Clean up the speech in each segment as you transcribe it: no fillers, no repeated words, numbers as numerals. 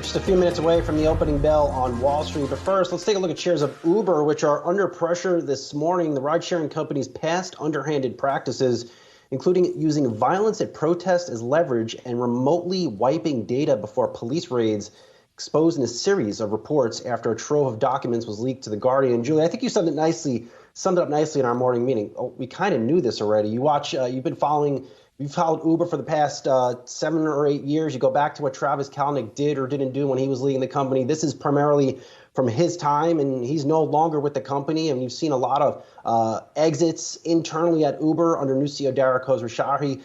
We're just a few minutes away from the opening bell on Wall Street. But first, let's take a look at shares of Uber, which are under pressure this morning. The ride-sharing company's past underhanded practices, including using violence at protests as leverage and remotely wiping data before police raids, exposed in a series of reports after a trove of documents was leaked to The Guardian. Julie, I think you summed it up nicely in our morning meeting. Oh, we kind of knew this already. You've followed Uber for the past 7 or 8 years. You go back to what Travis Kalanick did or didn't do when he was leading the company. This is primarily from his time, and he's no longer with the company. And you've seen a lot of exits internally at Uber under new CEO Dara Khosrowshahi.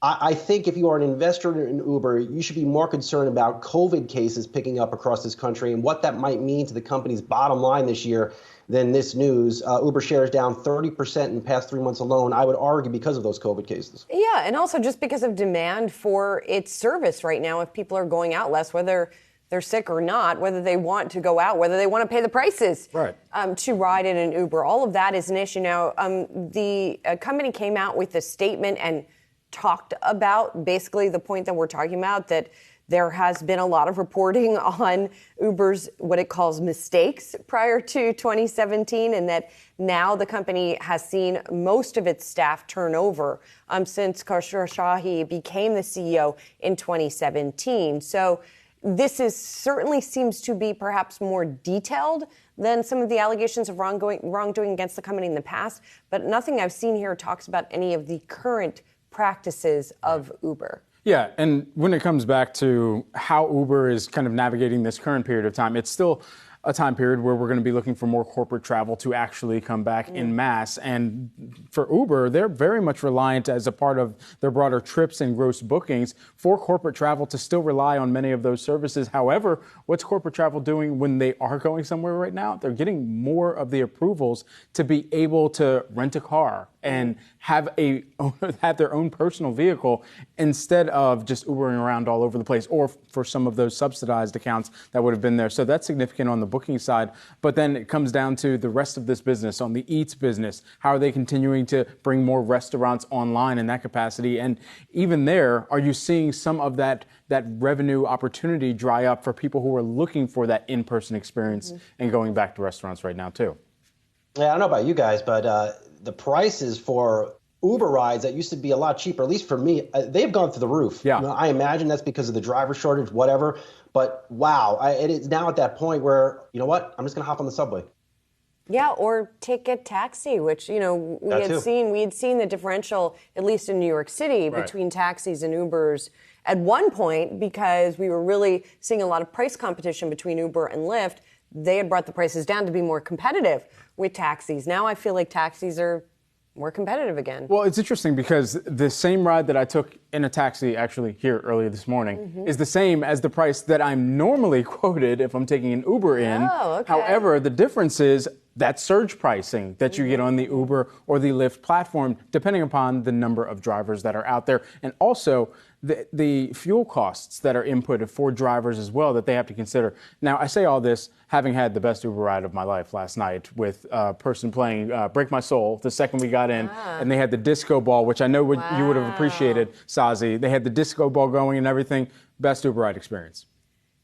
I think if you are an investor in Uber, you should be more concerned about COVID cases picking up across this country and what that might mean to the company's bottom line this year than this news. Uber shares down 30% in the past 3 months alone, I would argue, because of those COVID cases. Yeah, and also just because of demand for its service right now. If people are going out less, whether they're sick or not, whether they want to go out, whether they want to pay the prices to ride in an Uber, all of that is an issue. Now, the company came out with a statement and talked about basically the point that we're talking about, that there has been a lot of reporting on Uber's what it calls mistakes prior to 2017, and that now the company has seen most of its staff turnover since Khosrowshahi became the CEO in 2017. So this certainly seems to be perhaps more detailed than some of the allegations of wrongdoing against the company in the past, but nothing I've seen here talks about any of the current practices of Uber. Yeah, and when it comes back to how Uber is kind of navigating this current period of time, it's still a time period where we're going to be looking for more corporate travel to actually come back en masse. And for Uber, they're very much reliant as a part of their broader trips and gross bookings for corporate travel to still rely on many of those services. However, what's corporate travel doing when they are going somewhere right now? They're getting more of the approvals to be able to rent a car and have their own personal vehicle instead of just Ubering around all over the place, or for some of those subsidized accounts that would have been there. So that's significant on the booking side. But then it comes down to the rest of this business, on the Eats business. How are they continuing to bring more restaurants online in that capacity? And even there, are you seeing some of that revenue opportunity dry up for people who are looking for that in-person experience and going back to restaurants right now too? Yeah, I don't know about you guys, but the prices for Uber rides that used to be a lot cheaper, at least for me, they've gone through the roof. Yeah. I imagine that's because of the driver shortage, whatever. But wow, it is now at that point where, you know what, I'm just going to hop on the subway. Yeah, or take a taxi, which, we had seen the differential, at least in New York City, between taxis and Ubers at one point, because we were really seeing a lot of price competition between Uber and Lyft. They had brought the prices down to be more competitive with taxis. Now I feel like taxis are more competitive again. Well, it's interesting because the same ride that I took in a taxi actually here earlier this morning is the same as the price that I'm normally quoted if I'm taking an Uber in. Oh, okay. However, the difference is that surge pricing that you get on the Uber or the Lyft platform, depending upon the number of drivers that are out there. And also the fuel costs that are inputted for drivers as well that they have to consider. Now, I say all this having had the best Uber ride of my life last night with a person playing Break My Soul the second we got in, and they had the disco ball, which I know you would have appreciated, Sozzi. They had the disco ball going and everything. Best Uber ride experience.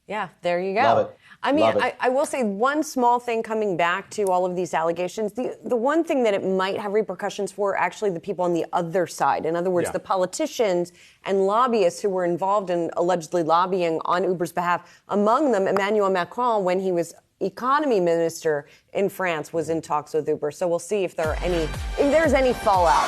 Yeah, there you go. Love it. I mean, I will say one small thing coming back to all of these allegations. The one thing that it might have repercussions for actually the people on the other side. In other words, the politicians and lobbyists who were involved in allegedly lobbying on Uber's behalf. Among them, Emmanuel Macron, when he was economy minister in France, was in talks with Uber. So we'll see if there's any fallout.